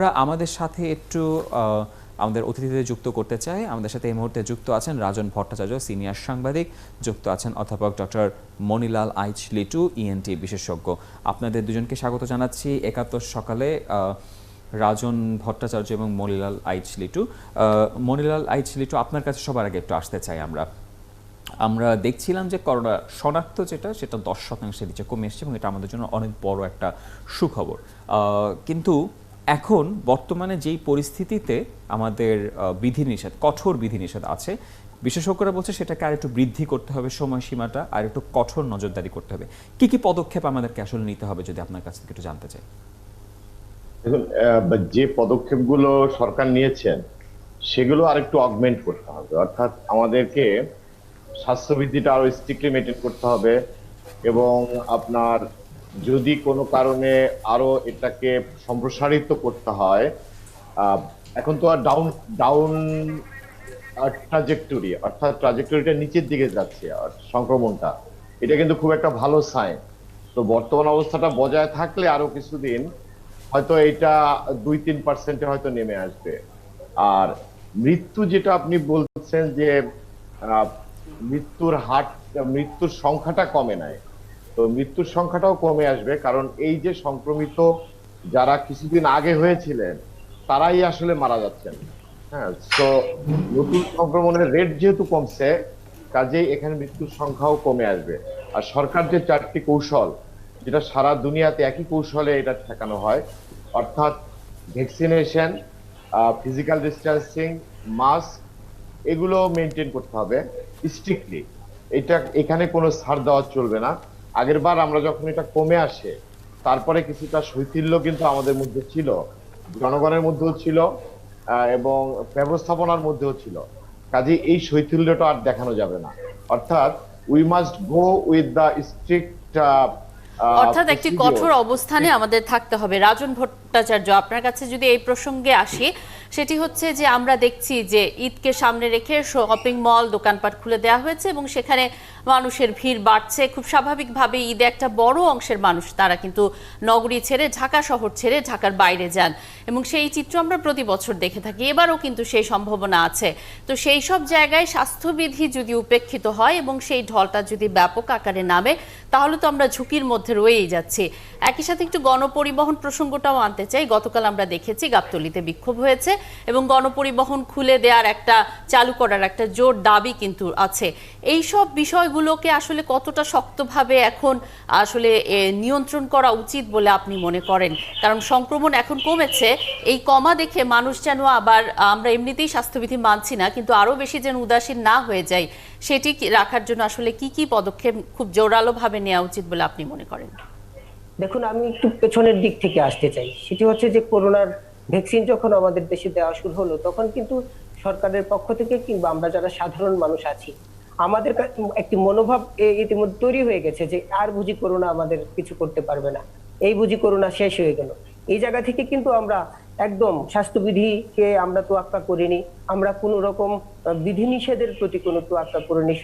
আমরা আমাদের সাথে একটু আমাদের অতিথিদের যুক্ত করতে চাই। আমাদের সাথে এই মুহূর্তে যুক্ত আছেন রাজন ভট্টাচার্য, সিনিয়র সাংবাদিক। যুক্ত আছেন অধ্যাপক ডক্টর মনিলাল আইচ লিটু, ইএনটি বিশেষজ্ঞ। আপনাদের দুজনকে স্বাগত জানাচ্ছি একাত্তর সকালে। রাজন ভট্টাচার্য এবং মনিলাল আইচ লিটু। মনিলাল আইচ লিটু, আপনার কাছে সবার আগে একটু আসতে চাই। আমরা দেখছিলাম যে করোনা শনাক্ত সেটা 10% নিচে কমে এসেছে এবং এটা আমাদের জন্য অনেক বড় একটা সুখবর। কিন্তু এখন বর্তমানে যেই পরিস্থিতিতে আমাদের বিধিনিষেধ, কঠোর বিধিনিষেধ আছে, বিশেষজ্ঞরা বলছে সেটাকে আর একটু বৃদ্ধি করতে হবে, সময়সীমাটা আর একটু কঠোর নজরদারি করতে হবে। কি কি পদক্ষেপ আমাদেরকে আসলে নিতে হবে যদি আপনার কাছ থেকে একটু জানতে চাই। দেখুন, যে পদক্ষেপগুলো সরকার নিয়েছেন সেগুলো আরেকটু অগমেন্ট করতে হবে। অর্থাৎ আমাদেরকে স্বাস্থ্যবিধিটা আরো স্ট্রিক্টলি মেনটেন করতে হবে এবং আপনার যদি কোনো কারণে আরো এটাকে সম্প্রসারিত করতে হয়, এখন তো আর ডাউন ডাউন ট্রাজেক্টরি, অর্থাৎ ট্রাজেক্টরিটা নিচের দিকে যাচ্ছে সংক্রমণটা, এটা কিন্তু খুব একটা ভালো সাইন। তো বর্তমান অবস্থাটা বজায় থাকলে আরো কিছুদিন হয়তো এটা 2-3% হয়তো নেমে আসবে। আর মৃত্যু যেটা আপনি বলছেন যে মৃত্যুর সংখ্যাটা কমে নাই, তো মৃত্যুর সংখ্যাটাও কমে আসবে, কারণ এই যে সংক্রমিত যারা কিছুদিন আগে হয়েছিলেন তারাই আসলে মারা যাচ্ছেন। হ্যাঁ, তো নতুন সংক্রমণের রেট যেহেতু কমছে, কাজেই এখানে মৃত্যুর সংখ্যাও কমে আসবে। আর সরকার যে 4টি কৌশল, যেটা সারা দুনিয়াতে একই কৌশলে এটা ঠেকানো হয়, অর্থাৎ ভ্যাকসিনেশন, ফিজিক্যাল ডিস্টেন্সিং, মাস্ক, এগুলো মেনটেন করতে হবে স্ট্রিক্টলি। এখানে কোনো ছাড় দেওয়া চলবে না। আগের বার আমরা যখন এটা কমে আসে, তারপরে কিছুটা শৈথিল্য কিন্তু আমাদের মধ্যে ছিল, জনগণের মধ্যেও ছিল এবং ব্যবস্থাপনার মধ্যেও ছিল। কাজে এই শৈথিল্যটা আর দেখানো যাবে না। অর্থাৎ we must go with the strict, অর্থাৎ একটি কঠোর অবস্থানে আমাদের থাকতে হবে। রাজন ভট্টাচার্য, আপনার কাছে যদি এই প্রসঙ্গে আসি, সেটি হচ্ছে যে আমরা দেখছি যে ঈদকে সামনে রেখে শপিং মল, দোকানপাট খুলে দেওয়া হয়েছে এবং সেখানে মানুষের ভিড় বাড়ছে। খুব স্বাভাবিকভাবে ঈদে একটা বড় অংশের মানুষ তারা কিন্তু নগরী ছেড়ে, ঢাকা শহর ছেড়ে ঢাকার বাইরে যান এবং সেই চিত্র আমরা প্রতি বছর দেখে থাকি। এবারও কিন্তু সেই সম্ভাবনা আছে। তো সেই সব জায়গায় স্বাস্থ্যবিধি যদি উপেক্ষিত হয় এবং সেই ঢলটা যদি ব্যাপক আকারে নামে, তাহলে তো আমরা ঝুঁকির মধ্যে রয়েই যাচ্ছি। একই সাথে একটু গণপরিবহন প্রসঙ্গটাও আনতে চাই। গতকাল আমরা দেখেছি গাবতলীতে বিক্ষোভ হয়েছে এবং গণপরিবহন খুলে দেওয়ার চালু করার একটা জোর দাবি কিন্তু আছে। এই সব বিষয়গুলোকে আসলে কতটা শক্তভাবে এখন আসলে নিয়ন্ত্রণ করা উচিত বলে আপনি মনে করেন? কারণ সংক্রমণ এখন কমেছে, এই কমা দেখে মানুষ যেন আবার, আমরা এমনিতেই স্বাস্থ্যবিধি মানছি না, কিন্তু আরো বেশি যেন উদাসীন না হয়ে যায়, সেটি রাখার জন্য আসলে কি কি পদক্ষেপ খুব জোরালোভাবে নেওয়া উচিত বলে আপনি মনে করেন? দেখুন, আমি একটু পেছনের দিক থেকে আসতে চাই। সেটি হচ্ছে যে করোনার ভ্যাকসিন যখন আমাদের দেশে দেওয়া শুরু হলো, তখন কিন্তু সরকারের পক্ষ থেকে কিংবা আমরা যারা সাধারণ মানুষ আছি, আমাদের একটি মনোভাব ইতিমধ্যে তৈরি হয়ে গেছে যে আর বুঝি করোনা আমাদের কিছু করতে পারবে না, এই বুঝি করোনা শেষ হয়ে গেল। এই জায়গা থেকে কিন্তু আমরা একদম স্বাস্থ্যবিধিকে আমরা তোয়াক্কা করিনি, আমরা কোন রকম বিধিনিষেধের প্রতি কোনো তোয়াক্কা করিনি।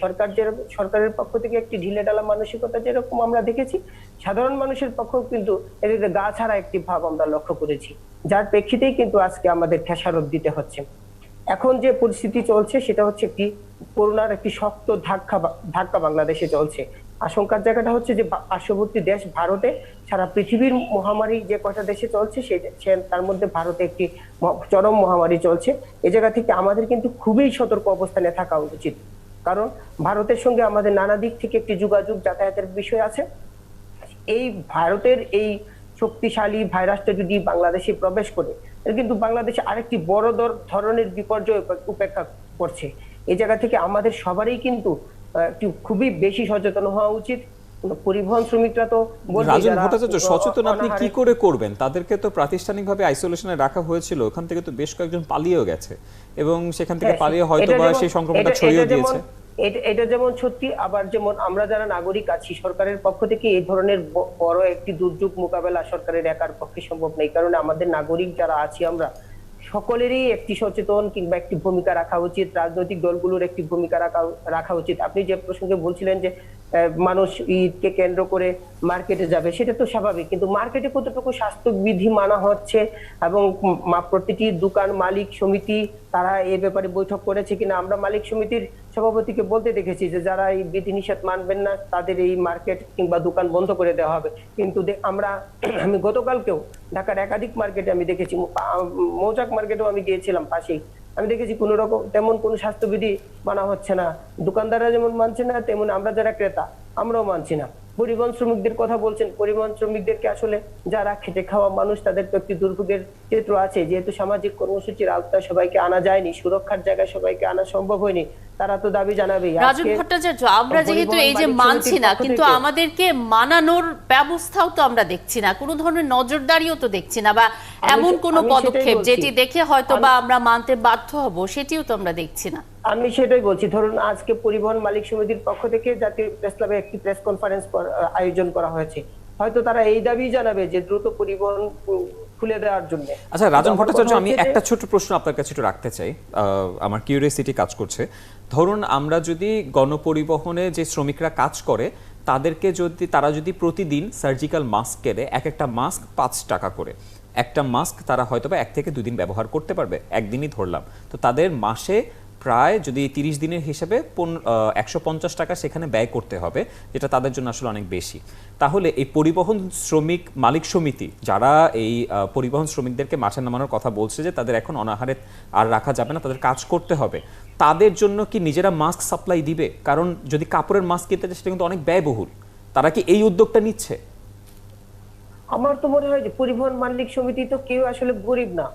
সরকারের পক্ষ থেকে একটি ঢিলেঢালা মানসিকতা যেরকম আমরা দেখেছি, সাধারণ মানুষের পক্ষেও কিন্তু এদের গা ছাড়া একটি ভাব আমরা লক্ষ্য করেছি, যার প্রেক্ষিতেই কিন্তু আজকে আমাদের খেসারত দিতে হচ্ছে। এখন যে পরিস্থিতি চলছে সেটা হচ্ছে একটি করোনার একটি শক্ত ধাক্কা বাংলাদেশে চলছে। আশঙ্কার জায়গাটা হচ্ছে যে পার্শ্ববর্তী দেশ ভারতে, সারা পৃথিবীর মহামারী যে কয়টা দেশে চলছে তার মধ্যে ভারতে একটি চরম মহামারী চলছে। এই জায়গা থেকে আমাদের কিন্তু খুবই সতর্ক অবস্থানে থাকা উচিত, কারণ ভারতের সঙ্গে আমাদের নানা দিক থেকে একটি যোগাযোগ যাতায়াতের বিষয় আছে। এই ভারতের এই শক্তিশালী ভাইরাসটা যদি বাংলাদেশে প্রবেশ করে, কিন্তু বাংলাদেশে আরেকটি বড় ধরনের বিপর্যয় উপেক্ষা করছে। এই জায়গা থেকে আমাদের সবারই কিন্তু একটু খুবই বেশি সচেতন হওয়া উচিত। পরিবহন শ্রমিকরা তো রাজন ভট্টাচার্য, সচেতন আপনি কি করে করবেন? তাদেরকে তো প্রাতিষ্ঠানিকভাবে আইসোলেশনে রাখা হয়েছিল, ওখান থেকে তো বেশ কয়েকজন পালিয়েও গেছে এবং সেখান থেকে পালিয়ে হয়তো বা সেই সংক্রমণটা ছড়িয়ে দিয়েছে। এটা যেমন সত্যি, আবার যেমন আমরা যারা নাগরিক আছি, সরকারের পক্ষ থেকে এই ধরনের বড় একটি দুর্যোগ মোকাবেলা সরকারের একার পক্ষে সম্ভব নেই। কারণ আমাদের নাগরিক যারা আছি আমরা সকলেরই একটি সচেতন কিংবা একটি ভূমিকা রাখা উচিত, রাজনৈতিক দলগুলোর একটি ভূমিকা রাখা উচিত। আপনি যে প্রসঙ্গে বলছিলেন যে মানুষ ঈদকে কেন্দ্র করে মার্কেটে যাবে, সেটা তো স্বাভাবিক। কিন্তু মার্কেটে কতটুকু স্বাস্থ্যবিধি মানা হচ্ছে এবং প্রতিটি দোকান মালিক সমিতি তারা এই ব্যাপারে বৈঠক করেছে কিনা? আমরা মালিক সমিতির সভাপতিকে বলতে দেখেছি যে যারা এই বিধিনিষেধ মানবেন না তাদের এই মার্কেট কিংবা দোকান বন্ধ করে দেওয়া হবে। কিন্তু আমি গতকালকেও ঢাকার একাধিক মার্কেটে আমি দেখেছি, মৌচাক মার্কেটেও আমি গিয়েছিলাম পাশেই, আমি দেখেছি কোন রকম তেমন কোন স্বাস্থ্যবিধি মানা হচ্ছে না। দোকানদাররা যেমন মানছে না, তেমন আমরা যারা ক্রেতা আমরাও মানছি না। পরিবহন শ্রমিকদের কথা বলছেন, পরিবহন শ্রমিকদেরকে আসলে যারা খেটে খাওয়া মানুষ তাদের তো একটি দুর্ভোগের চিত্র আছে। যেহেতু সামাজিক কর্মসূচির আওতায় সবাইকে আনা যায়নি, সুরক্ষার জায়গায় সবাইকে আনা সম্ভব হয়নি, তারা তো দাবি জানাবেই। রাজন ভট্টাচার্য, আমরা যেহেতু এই যে মানছি না, কিন্তু আমাদেরকে মানানোর ব্যবস্থাও তো আমরা দেখছি না, কোনো ধরনের নজরদারিও তো দেখছি না, বা এমন কোনো পদক্ষেপ যেটি দেখে হয়তো বা আমরা মানতে বাধ্য হব সেটিও তো আমরা দেখছি না। আমি সেটাই বলছি। ধরুন আজকে পরিবহন মালিক সমিতির পক্ষ থেকে জাতীয় প্রেস ক্লাবে একটি প্রেস কনফারেন্স আয়োজন করা হয়েছে, হয়তো তারা এই দাবি জানাবে যে দ্রুত পরিবহন খুলে দেওয়ার জন্য। আচ্ছা রাজন ভট্টাচার্য, আমি একটা ছোট প্রশ্ন আপনার কাছে একটু রাখতে চাই, আমার কিউরিওসিটি কাজ করছে। ধরুন আমরা যদি গণপরিবহনে যে শ্রমিকরা কাজ করে তারা যদি প্রতিদিন সার্জিক্যাল মাস্ক কেনে, একটা মাস্ক 5 টাকা করে, একটা মাস্ক তারা হয়তো বা 1 থেকে 2 দিন ব্যবহার করতে পারবে, একদিনই ধরলাম, তো তাদের মাসে প্রায় যদি 30 দিনের হিসেবে 150 টাকা সেখানে ব্যয় করতে হবে, যেটা তাদের জন্য আসলে অনেক বেশি। তাহলে এই পরিবহন শ্রমিক মালিক সমিতি যারা এই পরিবহন শ্রমিকদেরকে মাঠে নামানোর কথা বলছে যে তাদের এখন অনাহারে আর রাখা যাবে না, তাদের কাজ করতে হবে, তাদের জন্য কি নিজেরা মাস্ক সাপ্লাই দিবে? কারণ যদি কাপড়ের মাস্ক কিনতে যায় সেটা কিন্তু অনেক ব্যয়বহুল, তারা কি এই উদ্যোগটা নিচ্ছে? আমার তো মনে হয় যে পরিবহন মালিক সমিতি তো কেউ আসলে গরিব না।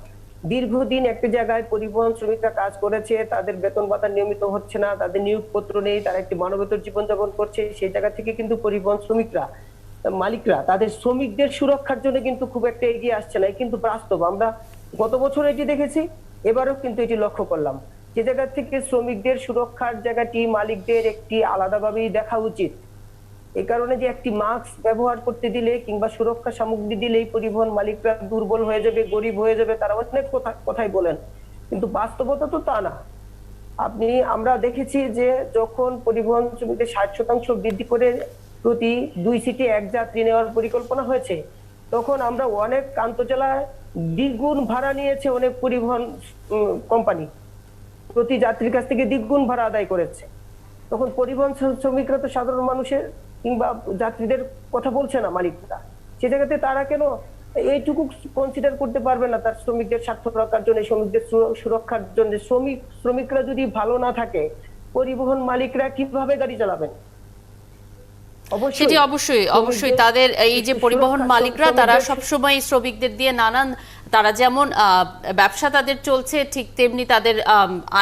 দীর্ঘদিন একটা জায়গায় পরিবহন শ্রমিকরা কাজ করেছে, তাদের বেতন ভাতা নিয়মিত হচ্ছে না, তাদের নিয়োগপত্র নেই, তারা একটি মানবেতর জীবনযাপন করছে। সেই জায়গা থেকে কিন্তু পরিবহন মালিকরা তাদের শ্রমিকদের সুরক্ষার জন্য কিন্তু খুব একটা এগিয়ে আসছে না। কিন্তু বাস্তব আমরা গত বছর এটি দেখেছি, এবারও কিন্তু এটি লক্ষ্য করলাম। যে জায়গা থেকে শ্রমিকদের সুরক্ষার জায়গাটি মালিকদের একটি আলাদাভাবেই দেখা উচিত। এই কারণে যে একটি মাস্ক ব্যবহার করতে দিলে কিংবা সুরক্ষা সামগ্রী দিলেই পরিবহন মালিকরা দুর্বল হয়ে যাবে, গরিব হয়ে যাবে, তারা অনেক কথাই বলেন, কিন্তু বাস্তবতা তো তা না। আমরা দেখেছি যে যখন পরিবহন শ্রমিকদের 60% বৃদ্ধি করে প্রতি 2 সিটে 1 যাত্রী নেওয়ার পরিকল্পনা হয়েছে, তখন আমরা অনেক আন্তঃজেলায় দ্বিগুণ ভাড়া নিয়েছে অনেক পরিবহন কোম্পানি, প্রতি যাত্রীর কাছ থেকে দ্বিগুণ ভাড়া আদায় করেছে। তখন পরিবহন শ্রমিকরা তো সাধারণ মানুষের কিংবা যাত্রীদের কথা বলছে না মালিকরা, সে জায়গাতে তারা কেন এইটুকু কনসিডার করতে পারবে না তার শ্রমিকদের স্বার্থ রক্ষার জন্য, শ্রমিকদের সুরক্ষার জন্য? শ্রমিকরা যদি ভালো না থাকে পরিবহন মালিকরা কিভাবে গাড়ি চালাবেন? সেটি অবশ্যই তাদের এই যে পরিবহন মালিকরা তারা সবসময় শ্রমিকদের দিয়ে নানান, তারা যেমন ব্যবসা তাদের চলছে ঠিক তেমনি তাদের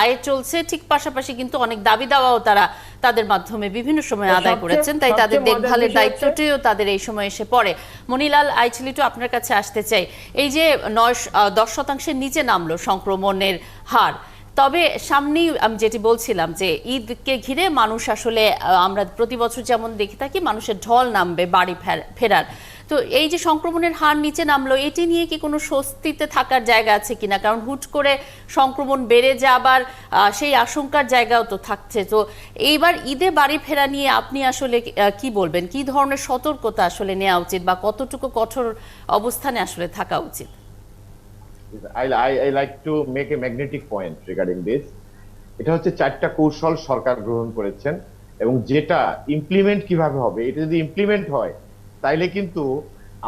আয় চলছে, ঠিক পাশাপাশি কিন্তু অনেক দাবি দাওয়াও তারা তাদের মাধ্যমে বিভিন্ন সময় আদায় করেছেন, তাই তাদের দেখভালের দায়িত্বটিও তাদের এই সময় এসে পড়ে। মনিলাল আইচ লিটু, আপনার কাছে আসতে চাই, এই যে 10% নিচে নামলো সংক্রমণের হার, তবে সামনেই আমি যেটি বলছিলাম যে ঈদকে ঘিরে মানুষ আসলে আমরা প্রতি বছর যেমন দেখে থাকি মানুষের ঢল নামবে বাড়ি ফেরার, তো এই যে সংক্রমণের হার নিচে নামলো, এটি নিয়ে কি কোনো স্বস্তিতে থাকার জায়গা আছে কিনা? কারণ হুট করে সংক্রমণ বেড়ে যাবার সেই আশঙ্কার জায়গাও তো থাকছে। তো এইবার ঈদে বাড়ি ফেরা নিয়ে আপনি আসলে কি বলবেন? কি ধরনের সতর্কতা আসলে নেওয়া উচিত বা কতটুকু কঠোর অবস্থানে আসলে থাকা উচিত? I like to make a magnetic point regarding this. এটা হচ্ছে 4টা কৌশল সরকার গ্রহণ করেছেন, এবং যেটা ইমপ্লিমেন্ট কিভাবে হবে, এটা যদি ইমপ্লিমেন্ট হয় তাইলে কিন্তু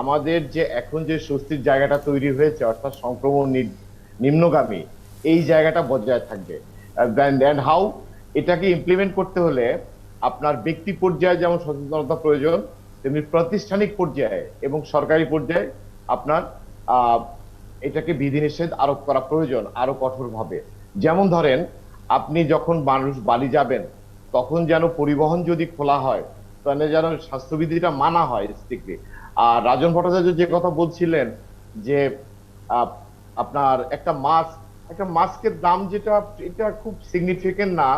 আমাদের যে এখন যে স্বস্তির জায়গাটা তৈরি হয়েছে, অর্থাৎ সংক্রমণ নিম্নগামী, এই জায়গাটা বজায় থাকবে। এন্ড হাউ এটাকে ইমপ্লিমেন্ট করতে হলে আপনার ব্যক্তি পর্যায়ে যেমন সচেতনতা প্রয়োজন, তেমনি প্রাতিষ্ঠানিক পর্যায়ে এবং সরকারি পর্যায়ে আপনার এটাকে বিধিনিষেধ আরোপ করা প্রয়োজন আরো কঠোরভাবে। যেমন ধরেন আপনি যখন মানুষ বাড়ি যাবেন তখন যেন পরিবহন যদি খোলা হয় তাহলে যেন স্বাস্থ্যবিধিটা মানা হয় স্ট্রিক্টলি। আর রাজন ভট্টাচার্য যে কথা বলছিলেন যে আপনার একটা মাস্কের দাম যেটা, এটা খুব সিগনিফিকেন্ট না,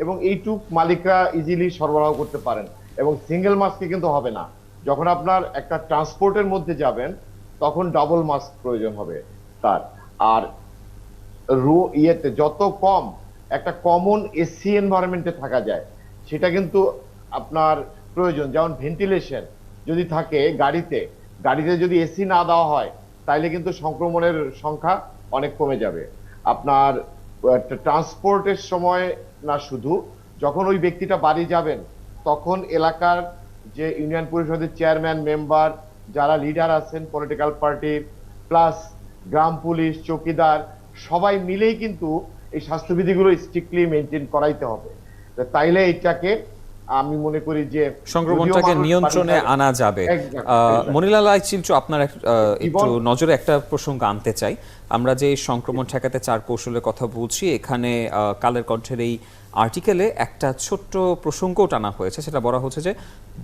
এবং এইটুক মালিকরা ইজিলি সরবরাহ করতে পারেন, এবং সিঙ্গেল মাস্কে কিন্তু হবে না। যখন আপনার একটা ট্রান্সপোর্টের মধ্যে যাবেন তখন ডাবল মাস্ক প্রয়োজন হবে তার। আর যত কম একটা কমন এসি এনভায়রনমেন্টে থাকা যায় সেটা কিন্তু আপনার প্রয়োজন, যেমন ভেন্টিলেশন যদি থাকে গাড়িতে যদি এসি না দেওয়া হয় তাইলে কিন্তু সংক্রমণের সংখ্যা অনেক কমে যাবে। আপনার ট্রান্সপোর্টের সময় না, শুধু যখন ওই ব্যক্তিটা বাড়ি যাবেন তখন এলাকার যে ইউনিয়ন পরিষদের চেয়ারম্যান, মেম্বার, যারা লিডার আছেন পলিটিক্যাল পার্টির, প্লাস গ্রাম পুলিশ, চৌকিদার, সবাই মিলেই কিন্তু এই স্বাস্থ্যবিধিগুলো স্ট্রিক্টলি মেনটেন করাইতে হবে। তাইলে এটাকে আমি মনে করি যে সংক্রমণটাকে নিয়ন্ত্রণে আনা যাবে। মনিলাল আইচ-লিটু, আপনার একটু নজরে একটা প্রসঙ্গ আনতে চাই। আমরা যে সংক্রমণ ঠেকাতে 4 কৌশলের কথা বলছি, এখানে কালের কণ্ঠের এই আর্টিকেলে একটা ছোট্ট প্রসঙ্গও টানা হয়েছে। সেটা বলা হচ্ছে যে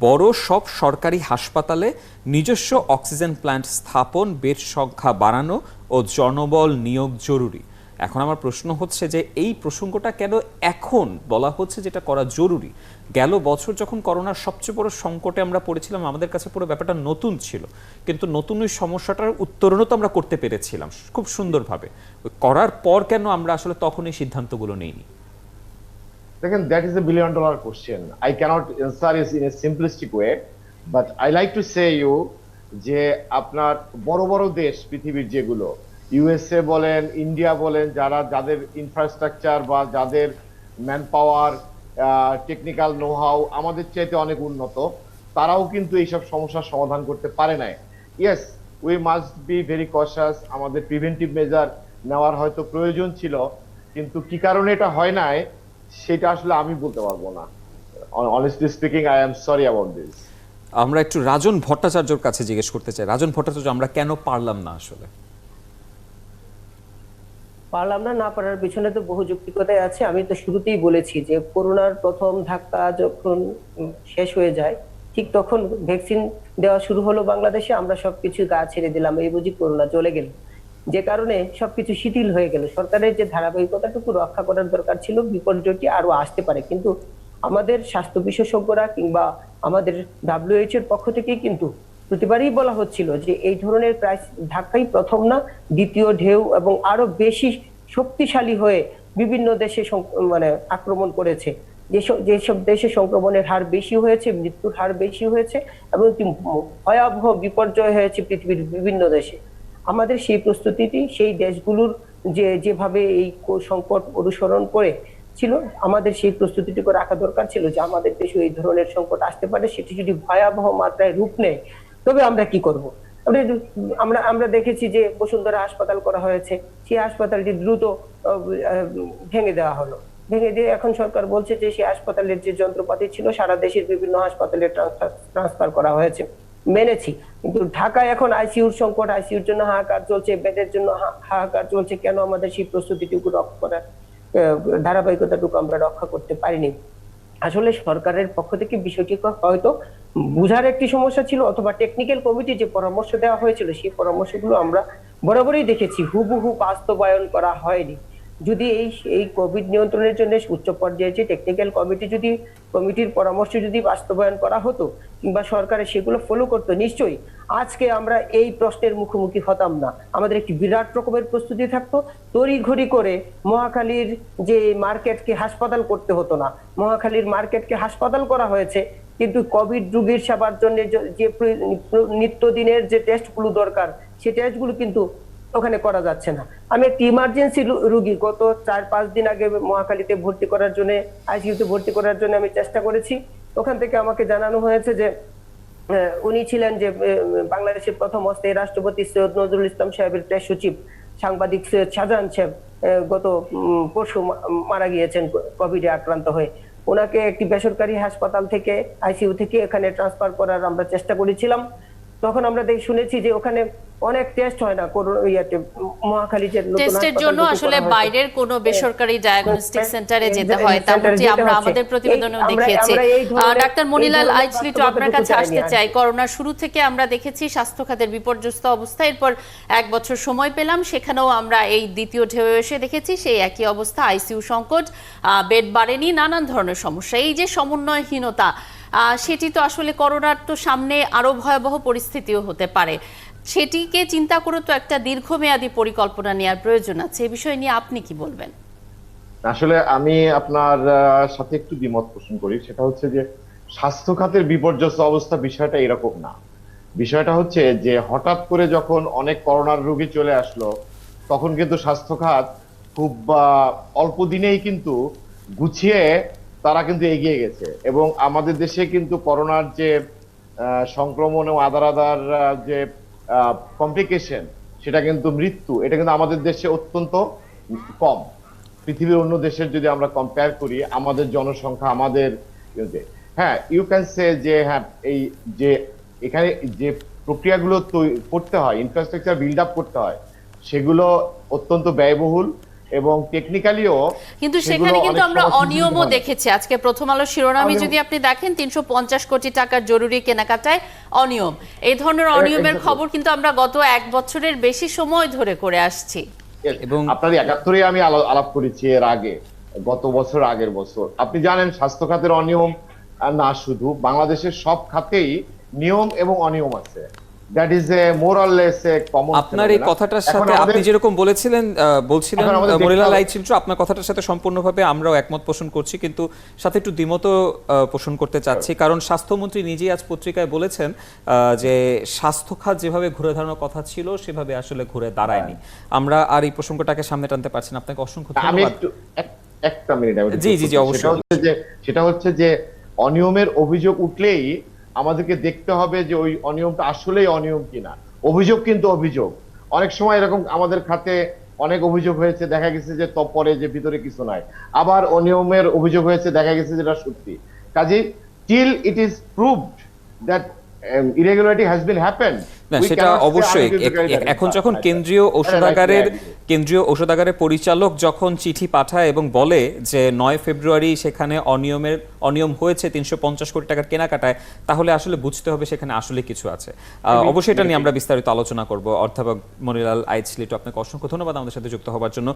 বড় সব সরকারি হাসপাতালে নিজস্ব অক্সিজেন প্ল্যান্ট স্থাপন, বেড সংখ্যা বাড়ানো ও জনবল নিয়োগ জরুরি। এখন আমার প্রশ্ন হচ্ছে যে এই প্রসঙ্গটা কেন এখন বলা হচ্ছে যেটা করা জরুরি? গেল বছর যখন করোনার সবচেয়ে বড় সংকটে আমরা পড়েছিলাম, আমাদের কাছে পুরো ব্যাপারটা নতুন ছিল, কিন্তু নতুন ওই সমস্যাটার উত্তরণও তো আমরা করতে পেরেছিলাম খুব সুন্দরভাবে। করার পর কেন আমরা আসলে তখন এই সিদ্ধান্তগুলো নেইনি? দেখেন, that is a $1 billion question. I can't answer it in a simplistic way, but I like to say you যে আপনার বড় বড় দেশ পৃথিবীর যেগুলো, ইউএসএ বলেন, ইন্ডিয়া বলেন, যাদের ইনফ্রাস্ট্রাকচার বা যাদের man power, technical know how আমাদের চাইতে অনেক উন্নত, তারাও কিন্তু এইসব সমস্যার সমাধান করতে পারে নাই। Yes, we must be very কশাস। আমাদের প্রিভেন্টিভ মেজার নেওয়ার হয়তো প্রয়োজন ছিল, কিন্তু কি কারণে এটা হয় নাই সেটা আসলে আমি বলতে পারবো না। Honestly speaking, I am sorry about this. আমরা একটু রাজন ভট্টাচার্যর কাছে জিজ্ঞেস করতে চাই। রাজন ভট্টাচার্য, আমরা কেন পারলাম না? আসলে পারলাম না পারার পিছনে তো বহু যৌক্তিকতাই আছে। আমি তো শুরুতেই বলেছি যে করোনার প্রথম ধাক্কা যখন শেষ হয়ে যায়, ঠিক তখন ভ্যাকসিন দেওয়া শুরু হলো বাংলাদেশে। আমরা সবকিছু গা ছেড়ে দিলাম, এই বুঝি করোনা চলে গেল, যে কারণে সবকিছু শিথিল হয়ে গেল। সরকারের যে ধারাবাহিকতাটুকু রক্ষা করার দরকার ছিল, বিপর্যয়টি আরো আসতে পারে। কিন্তু আমাদের স্বাস্থ্য বিশেষজ্ঞরা কিংবা আমাদের WHO এর পক্ষ থেকেই কিন্তু প্রতিবারই বলা হচ্ছিল যে এই ধরনের ধাক্কাই প্রথম না, দ্বিতীয় ঢেউ এবং আরো বেশি শক্তিশালী হয়ে বিভিন্ন দেশে মানে আক্রমণ করেছে। যেসব দেশে সংক্রমণের হার বেশি হয়েছে, মৃত্যুর হার বেশি হয়েছে এবং ভয়াবহ বিপর্যয় হয়েছে পৃথিবীর বিভিন্ন দেশে। আমাদের সেই প্রস্তুতিটি সেই দেশগুলোর যেভাবে এই সংকট অনুসরণ করে ছিল, আমাদের সেই প্রস্তুতিটুকু রাখা দরকার ছিল যে আমাদের দেশে এই ধরনের সংকট আসতে পারে। সেটি যদি ভয়াবহ মাত্রায় রূপ নেয় তবে আমরা কি করব? আমরা দেখেছি যে বসুন্ধরা হাসপাতাল করা হয়েছে, সেই হাসপাতালটি দ্রুত ভেঙে দেওয়া হলো। ভেঙে দিয়ে এখন সরকার বলছে যে সেই হাসপাতালের যে যন্ত্রপাতি ছিল সারা দেশের বিভিন্ন হাসপাতালে ট্রান্সফার করা হয়েছে। মেনেছি, কিন্তু ঢাকায় এখন আইসিইউর সংকট, আইসিইউর জন্য হাহাকার চলছে, বেডের জন্য হাহাকার চলছে। কেন আমাদের সেই প্রস্তুতিটুকু রক্ষা করার ধারাবাহিকতাটুকু আমরা রক্ষা করতে পারিনি? আসলে সরকারের পক্ষ থেকে বিষয়টি হয়তো বুঝার একটি সমস্যা ছিল, অথবা টেকনিক্যাল কমিটি যে পরামর্শ দেওয়া হয়েছিল সেই পরামর্শগুলো আমরা বরাবরই দেখেছি হুবহু বাস্তবায়ন করা হয়নি। যদি এই কোভিড নিয়ন্ত্রণের জন্য উচ্চ পর্যায়ে যে টেকনিক্যাল কমিটির পরামর্শ যদি বাস্তবায়ন করা হতো কিংবা সরকারের সেগুলো ফলো করতো, নিশ্চয়ই আজকে আমরা এই প্রশ্নের মুখোমুখি হতাম না। আমাদের একটি বিরাট রকমের প্রস্তুতি থাকতো। তড়িঘড়ি করে মহাখালীর যে মার্কেটকে হাসপাতাল করতে হতো না। মহাখালীর মার্কেটকে হাসপাতাল করা হয়েছে, কিন্তু কোভিড রোগীর সেবার জন্য যে নিত্যদিনের যে টেস্টগুলো দরকার সেই টেস্টগুলো কিন্তু ওখানে করা যাচ্ছে না। আমি একটি ইমার্জেন্সি রোগী গত 4-5 দিন আগে মহাখালীতে ভর্তি করার জন্য, আইসিইউতে ভর্তি করার জন্য আমি চেষ্টা করেছি। ওখান থেকে আমাকে জানানো হয়েছে যে উনি ছিলেন যে বাংলাদেশের প্রথম অস্থায়ী রাষ্ট্রপতি সৈয়দ নজরুল ইসলাম সাহেবের প্রেস সচিব সাংবাদিক সৈয়দ শাহজাহান সাহেব গত পরশু মারা গিয়েছেন কোভিডে আক্রান্ত হয়ে। ওনাকে একটি বেসরকারি হাসপাতাল থেকে, আইসিইউ থেকে এখানে ট্রান্সফার করার আমরা চেষ্টা করেছিলাম। তখন আমরা শুনেছি যে ওখানে অনেক টেস্ট হয় না, মহাখালী যে টেস্টের জন্য আসলে বাইরের কোনো বেসরকারি ডায়াগনস্টিক সেন্টারে যেতে হয়, তেমনটি আমরা আমাদের প্রতিবেদনেও দেখিয়েছি। ডাক্তার মনিলাল আইচ-লিটু, আপনার কাছে আসতে চাই। করোনার শুরু থেকে আমরা দেখেছি স্বাস্থ্য খাতের বিপর্যস্ত অবস্থা, এরপর 1 বছর সময় পেলাম, সেখানেও আমরা এই দ্বিতীয় ঢেউ এসে দেখেছি সেই একই অবস্থা, আইসিইউ সংকট, বেড বাড়েনি, নানান ধরনের সমস্যা। এই যে সমন্বয়হীনতা, সেটি তো আসলে করোনার তো সামনে আরো ভয়াবহ পরিস্থিতিও হতে পারে। সেটিকে চিন্তা করে তো একটা দীর্ঘমেয়াদী পরিকল্পনা নেওয়ার প্রয়োজন আছে। এই বিষয় নিয়ে আপনি কি বলবেন? আসলে আমি আপনার সাথে একটু দ্বিমত পোষণ করি। সেটা হচ্ছে যে স্বাস্থ্য খাতের বিপর্যস্ত অবস্থা বিষয়টা এরকম না। বিষয়টা হচ্ছে যে হঠাৎ করে যখন অনেক করোনার রোগী চলে আসলো, তখন কিন্তু স্বাস্থ্য খাত খুব অল্প দিনেই কিন্তু গুছিয়ে তারা কিন্তু এগিয়ে গেছে, এবং আমাদের দেশে কিন্তু করোনার যে সংক্রমণ এবং আদার যে কমপ্লিকেশন, সেটা কিন্তু মৃত্যু, এটা কিন্তু আমাদের দেশে অত্যন্ত কম। পৃথিবীর অন্য দেশের যদি আমরা কম্পেয়ার করি, আমাদের জনসংখ্যা, আমাদের হ্যাঁ ইউ ক্যান সে যে হ্যাঁ এই যে এখানে যে প্রক্রিয়াগুলো করতে হয়, ইনফ্রাস্ট্রাকচার বিল্ড আপ করতে হয়, সেগুলো অত্যন্ত ব্যয়বহুল এবং টেকনিক্যালিও। কিন্তু সেখানে কিন্তু আমরা অনিয়মও দেখেছি। আজকে প্রথম আলো শিরোনামে যদি আপনি দেখেন 350 কোটি টাকার জরুরি কেনাকাটায় অনিয়ম, এই ধরনের অনিয়মের খবর কিন্তু আমরা গত 1 বছরের বেশি সময় ধরে করে আসছি। এবং আপনার 71-এ আমি আলাপ করেছি এর আগে, গত বছর, আগের বছর। আপনি জানেন স্বাস্থ্য খাতের অনিয়ম না, শুধু বাংলাদেশের সব খাতেই নিয়ম এবং অনিয়ম আছে। That is A more or less a common. আপনার এই কথাটার সাথে আপনি যেরকম বলছিলেন মনিলাল আইচ লিটু, আপনার কথাটার সাথে সম্পূর্ণভাবে আমরাও একমত পোষণ করছি, কিন্তু সাথে একটু দ্বিমত পোষণ করতে চাচ্ছি। কারণ স্বাস্থ্যমন্ত্রী নিজেই আজ পত্রিকায় বলেছেন যে স্বাস্থ্য খাত যেভাবে ঘুরে দাঁড়ানোর কথা ছিল সেভাবে আসলে ঘুরে দাঁড়ায়নি। আমরা আর এই প্রসঙ্গটাকে সামনে টানতে পারছি না। আপনাকে অসংখ্য ধন্যবাদ। আমি একটু একটা মিনিট। জি জি জি, অবশ্যই। সেটা হচ্ছে যে অনিয়মের অভিযোগ উঠলেই আমাদেরকে দেখতে হবে যে ওই অনিয়মটা আসলেই অনিয়ম কিনা। অভিযোগ কিন্তু অভিযোগ। অনেক সময় এরকম আমাদের খাতে অনেক অভিযোগ হয়েছে, দেখা গেছে যে পরে যে ভিতরে কিছু নাই। আবার অনিয়মের অভিযোগ হয়েছে, দেখা গেছে যেটা সত্যি। কাজেই till it is proved that irregularity has been happened, না, সেটা অবশ্যই। এখন যখন কেন্দ্রীয় ঔষধাগারের পরিচালক যখন চিঠি পাঠায় এবং বলে যে 9 ফেব্রুয়ারি সেখানে অনিয়ম হয়েছে 350 কোটি টাকার কেনাকাটায়, তাহলে আসলে বুঝতে হবে সেখানে আসলে কিছু আছে। অবশ্যই এটা নিয়ে আমরা বিস্তারিত আলোচনা করব। অধ্যাপক মনিলাল আইচ লিটু, আপনাকে অসংখ্য ধন্যবাদ আমাদের সাথে যুক্ত হওয়ার জন্য।